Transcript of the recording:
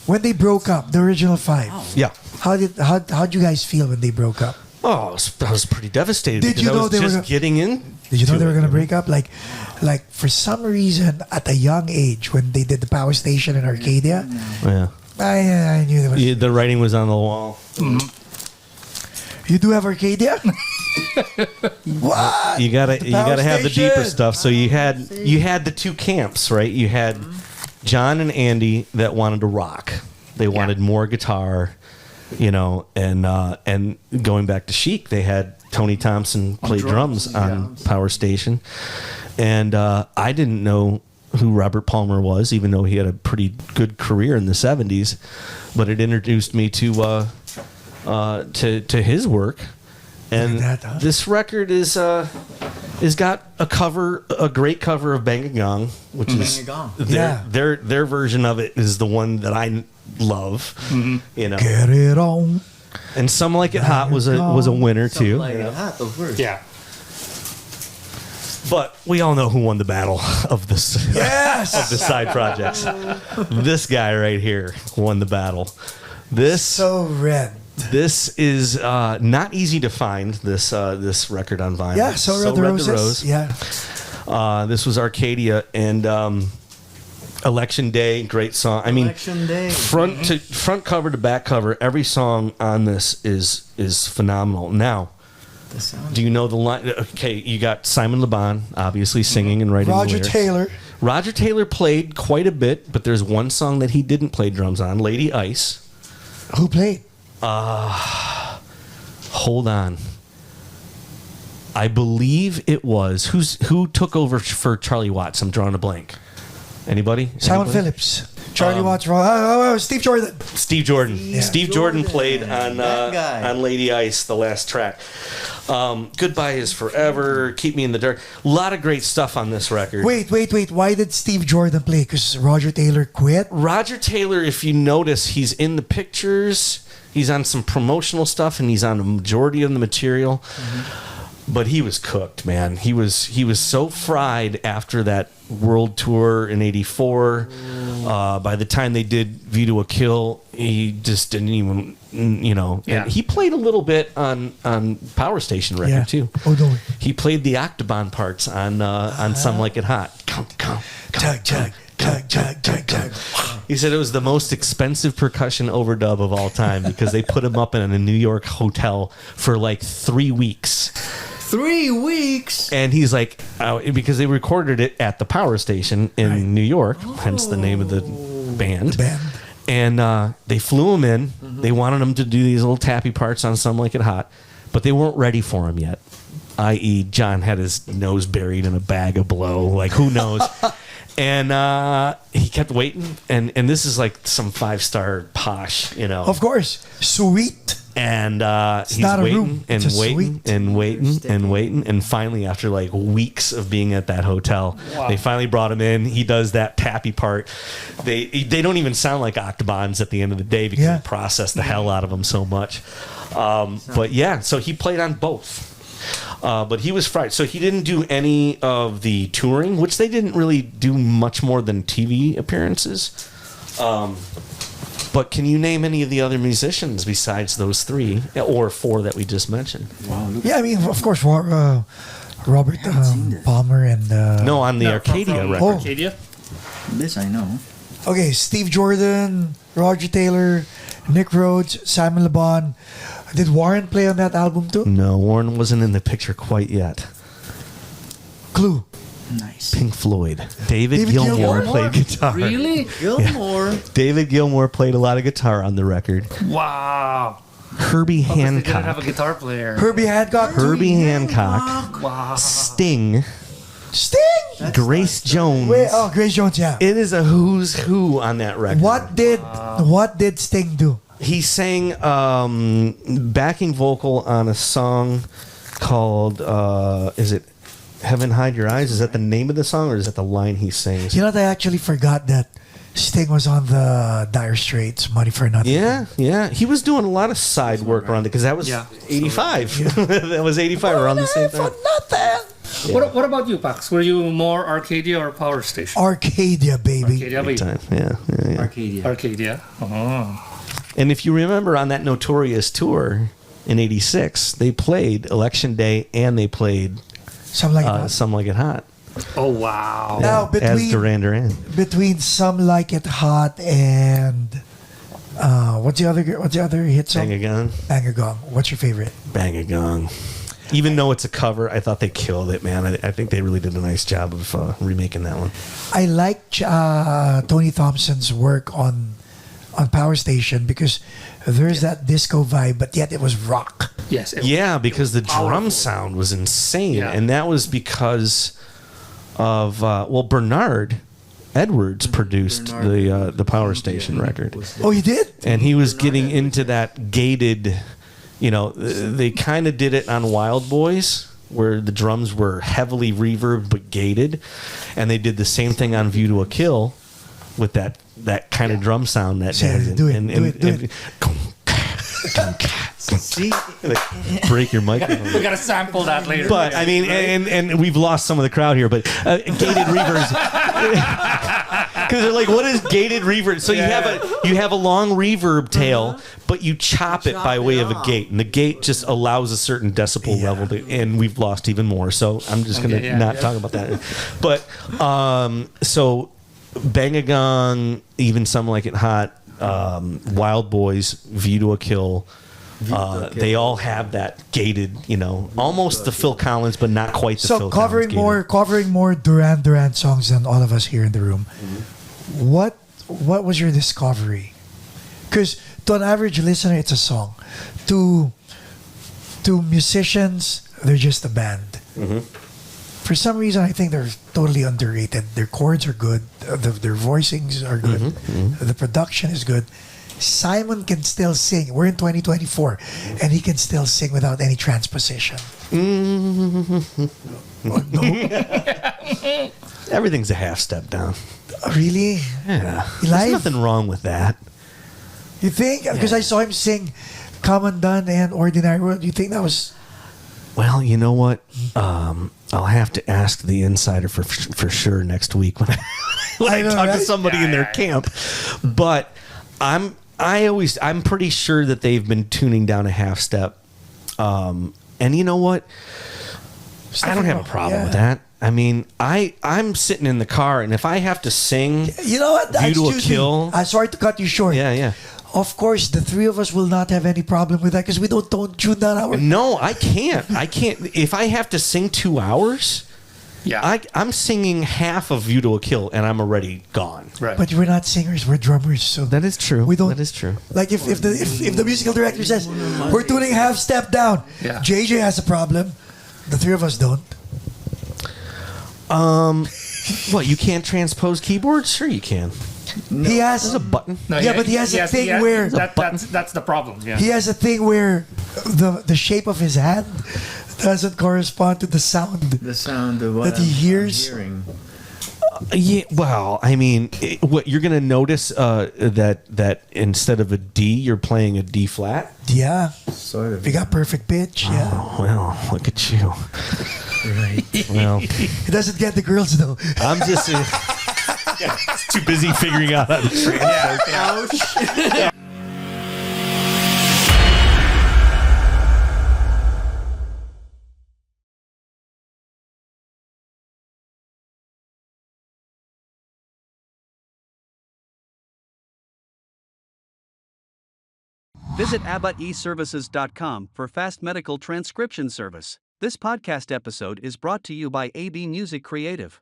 When they broke up, the original five. Yeah. How'd you guys feel when they broke up? Oh, I was pretty devastated. Did you know they were getting in? Did you know they were gonna break up? Like for some reason, at a young age, when they did the Power Station and Arcadia, Yeah. I knew there was. Yeah, the writing was on the wall. You do have Arcadia? What? You gotta have the deeper Station. stuff. So you had the two camps, right? You had John and Andy that wanted to rock. They wanted more guitar, and going back to Chic, they had Tony Thompson play drums on Power Station, and I didn't know who Robert Palmer was, even though he had a pretty good career in the '70s, but it introduced me to his work. And this record is got a great cover of Bang a Gong, which is their version of it is the one that I love. Get it on. And Some Like It Hot was a winner too. Like it hot, of course. Yeah. But we all know who won the battle of this of the side projects. This guy right here won the battle. So red. This is not easy to find. This record on vinyl. Yeah, So Red the Roses. Yeah. This was Arcadia and Election Day. Great song. I mean, Election Day. Front cover to back cover. Every song on this is phenomenal. Now, do you know the line? Okay, you got Simon Le Bon obviously singing and writing. Roger lyrics. Taylor. Roger Taylor played quite a bit, but there's one song that he didn't play drums on. Lady Ice. Who played? Hold on. I believe it was who took over for Charlie Watts. I'm drawing a blank. Anybody? Simon Phillips. Charlie Watts. Steve Jordan. Steve Jordan. Yeah. Steve Jordan played That guy. on Lady Ice, the last track. Goodbye is Forever. Keep Me in the Dark. A lot of great stuff on this record. Wait. Why did Steve Jordan play? Because Roger Taylor quit? Roger Taylor, if you notice, he's in the pictures. He's on some promotional stuff, and he's on a majority of the material. But he was cooked, man. He was so fried after that world tour in '84. By the time they did View to a Kill, he just didn't even, And he played a little bit on Power Station record too. Oh no. He played the Octoban parts on Some Like It Hot. Come. Tug. He said it was the most expensive percussion overdub of all time because they put him up in a New York hotel for like 3 weeks. 3 weeks? And he's like, because they recorded it at the Power Station in New York, hence the name of the band. And they flew him in. They wanted him to do these little tappy parts on Some Like It Hot, but they weren't ready for him yet. I.e., John had his nose buried in a bag of blow. Like, who knows? And he kept waiting, and this is like some 5-star posh, Of course. Sweet. And he's not a waiting room. and It's a waiting suite. and waiting and waiting, and finally, after like weeks of being at that hotel, they finally brought him in. He does that tappy part. They don't even sound like Octobans at the end of the day because he processed the hell out of them so much. But yeah, so he played on both. But he was fried. So he didn't do any of the touring, which they didn't really do much more than TV appearances. But can you name any of the other musicians besides those 3 or 4 that we just mentioned? Wow. Yeah, I mean, of course, Robert Palmer and... No, on the Arcadia record. Arcadia? This I know. Okay, Steve Jordan, Roger Taylor, Nick Rhodes, Simon Le Bon. Did Warren play on that album too? No, Warren wasn't in the picture quite yet. Clue. Nice. Pink Floyd. David Gilmour played guitar. Really? Gilmore. David Gilmour played a lot of guitar on the record. Wow. Herbie They didn't have a Hancock. guitar player. Herbie Hancock. Herbie Hancock. Wow. Sting. Sting. Grace Jones. Grace Jones. Yeah. It is a who's who on that record. What did Sting do? He sang backing vocal on a song called is it Heaven Hide Your Eyes? Is that the name of the song, or is that the line he sings? You know, I actually forgot that Sting was on the Dire Straits, Money for Nothing. Yeah. He was doing a lot of side work around it because that was 85. That was 85 around the same time. For nothing. Yeah. What about you, Pax? Were you more Arcadia or Power Station? Arcadia, baby. Arcadia, Big baby. time. Yeah. Arcadia. Arcadia. Oh. And if you remember on that Notorious tour in 86, they played Election Day and they played Some Like It Hot. Some Like It Hot. Oh, wow. Now, As Duran Duran. between Some Like It Hot and what's the other hit song? Bang a Gong. Bang a Gong. What's your favorite? Bang a Gong. Even though it's a cover, I thought they killed it, man. I think they really did a nice job of remaking that one. I like Tony Thompson's work on Power Station because there's that disco vibe, but yet it was rock. Yes. Yeah, because the powerful. drum sound was insane. Yeah. And that was because of, Bernard Edwards produced the Power Station record. Oh, you did? And he was getting into that gated, they kind of did it on Wild Boys, where the drums were heavily reverbed but gated. And they did the same thing on View to a Kill with that kind of drum sound that Do it. See? Break your microphone. We got to sample that later. But I mean, and we've lost some of the crowd here. But gated reverbs, because they're like, what is gated reverb? So you have a long reverb tail, but you chop it by way of a gate, and the gate just allows a certain decibel level, and we've lost even more. So I'm just gonna not talk about that. But so Bang a Gong, even Some Like It Hot, Wild Boys, View to a Kill. They all have that gated, almost the Phil Collins, but not quite the Phil covering Collins. covering more Duran Duran songs than all of us here in the room. Mm-hmm. What was your discovery? Because to an average listener, it's a song. To musicians, they're just a band. Mm-hmm. For some reason, I think they're totally underrated. Their chords are good. Their voicings are good. Mm-hmm. The production is good. Simon can still sing. We're in 2024, and he can still sing without any transposition. Everything's a half step down. Really? Yeah. Live? There's nothing wrong with that. You think? Because I saw him sing Come Undone and Ordinary World. You think that was... Well, you know what? I'll have to ask the insider for sure next week when I talk to somebody in their camp. But I'm pretty sure that they've been tuning down a half step. And you know what? I don't have a problem with that. I mean, I'm sitting in the car, and if I have to sing, you know what? View to a Kill. I'm sorry to cut you short. Yeah. Of course, the three of us will not have any problem with that because we don't tune down our... No, I can't. If I have to sing 2 hours, I'm singing half of View to a Kill, and I'm already gone. Right. But we're not singers, we're drummers. So That is true. We don't, That is true. Like if the musical director says, we're tuning half step down, JJ has a problem. The three of us don't. What, you can't transpose keyboards? Sure you can. No. He has a button. No, but he has a thing where that's the problem. Yeah. He has a thing where the shape of his hand doesn't correspond to the sound. The sound of what that he hears. hearing. Yeah, well, I mean, what you're gonna notice that instead of a D, you're playing a D flat. Yeah, sort of. You got perfect pitch. Yeah. Oh, well, look at you. Right. Well, he doesn't get the girls though. I'm just too busy figuring out how to transpose. Ouch. Visit AbbottEServices.com for fast medical transcription service. This podcast episode is brought to you by AB Music Creative.